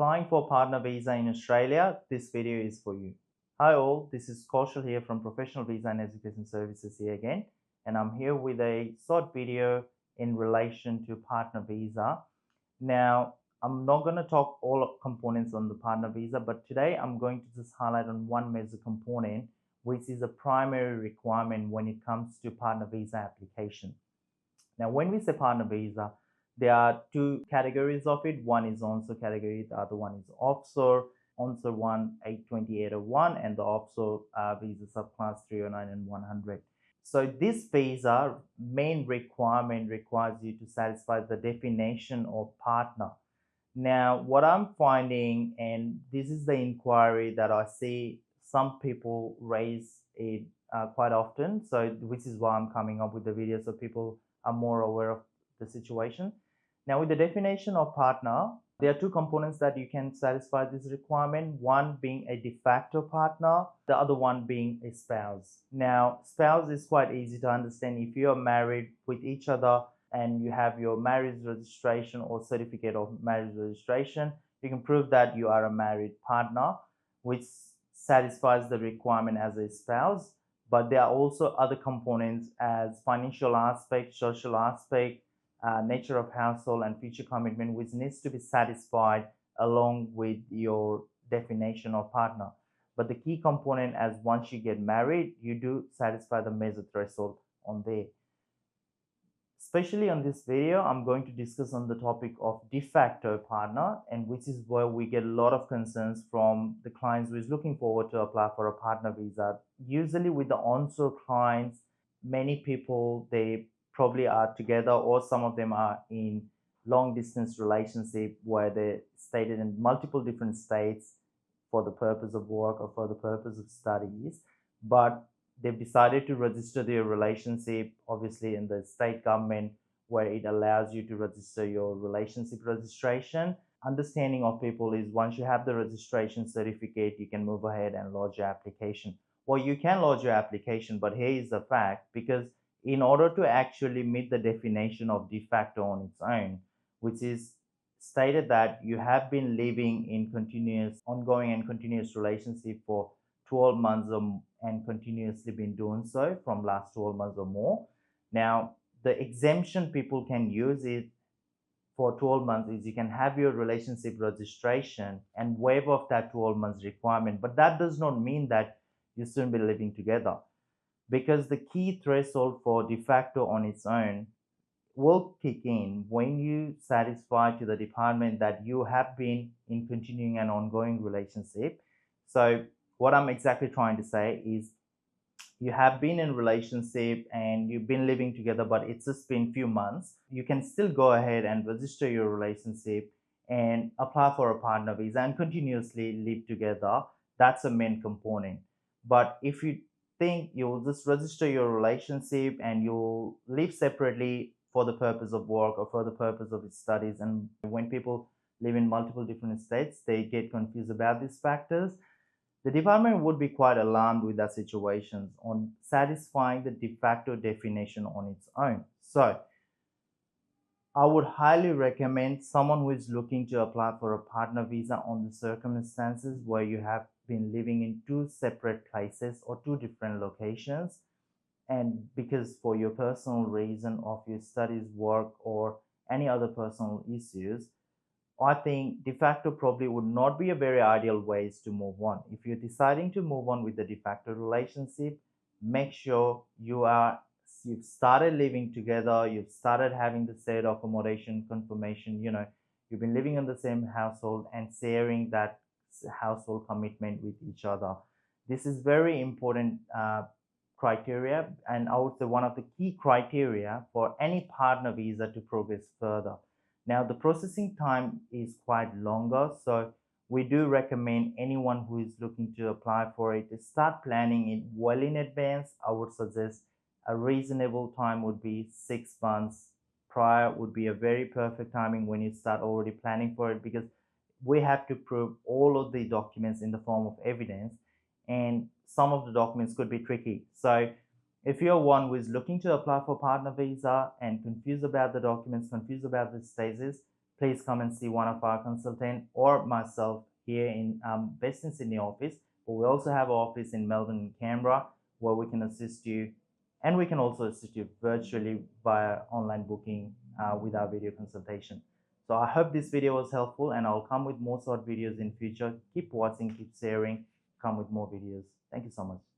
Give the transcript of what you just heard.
Applying for partner visa in Australia, this video is for you. Hi all, this is Kaushal here from Professional Visa and Education Services here again, and I'm here with a short video in relation to partner visa. Now, I'm not going to talk all components on the partner visa, but today I'm going to just highlight on one major component, which is a primary requirement when it comes to partner visa application. Now, when we say partner visa, there are two categories of it. One is onshore category, the other one is offshore. Onshore one 82801 and the offshore visa subclass 309 and 100. So this visa main requirement requires you to satisfy the definition of partner. Now, what I'm finding, and this is the inquiry that I see some people raise it quite often, so which is why I'm coming up with the video so people are more aware of the situation. Now, with the definition of partner, there are two components that you can satisfy this requirement, one being a de facto partner, the other one being a spouse. Now, spouse is quite easy to understand. If you are married with each other and you have your marriage registration or certificate of marriage registration, you can prove that you are a married partner, which satisfies the requirement as a spouse. But there are also other components as financial aspect, social aspect, nature of household, and future commitment, which needs to be satisfied along with your definition of partner. But the key component, as once you get married, you do satisfy the major threshold on there. Especially on this video, I'm going to discuss on the topic of de facto partner, and which is where we get a lot of concerns from the clients who is looking forward to apply for a partner visa. Usually with the onshore clients, many people, they probably are together, or some of them are in long distance relationship where they stated in multiple different states for the purpose of work or for the purpose of studies, but they've decided to register their relationship obviously in the state government where it allows you to register your relationship registration. Understanding of people is once you have the registration certificate, you can move ahead and lodge your application. Well, you can lodge your application, but here is the fact, because in order to actually meet the definition of de facto on its own, which is stated that you have been living in continuous, ongoing and continuous relationship for 12 months and continuously been doing so from last 12 months or more. Now, the exemption people can use it for 12 months is you can have your relationship registration and waive off that 12 months requirement, but that does not mean that you shouldn't be living together, because the key threshold for de facto on its own will kick in when you satisfy to the department that you have been in continuing and ongoing relationship. So what I'm exactly trying to say is you have been in relationship and you've been living together, but it's just been few months, you can still go ahead and register your relationship and apply for a partner visa and continuously live together. That's a main component. But if you think you'll just register your relationship and you'll live separately for the purpose of work or for the purpose of studies, and when people live in multiple different states, they get confused about these factors. The department would be quite alarmed with that situation on satisfying the de facto definition on its own. So I would highly recommend someone who is looking to apply for a partner visa on the circumstances where you have been living in two separate places or two different locations, and because for your personal reason of your studies, work, or any other personal issues, I think de facto probably would not be a very ideal ways to move on. If you're deciding to move on with the de facto relationship, make sure you've started living together, you've started having the shared accommodation confirmation, you've been living in the same household and sharing that household commitment with each other. This is very important criteria, and I would say one of the key criteria for any partner visa to progress further. Now, the processing time is quite longer, so we do recommend anyone who is looking to apply for it to start planning it well in advance. I would suggest a reasonable time would be 6 months prior would be a very perfect timing when you start already planning for it, because we have to prove all of the documents in the form of evidence, and some of the documents could be tricky. So if you're one who is looking to apply for partner visa and confused about the documents, confused about the stages, please come and see one of our consultants or myself here in based in Sydney office. But we also have an office in Melbourne and Canberra where we can assist you, and we can also assist you virtually via online booking with our video consultation. So I hope this video was helpful, and I'll come with more short videos in future. Keep watching, keep sharing, come with more videos. Thank you so much.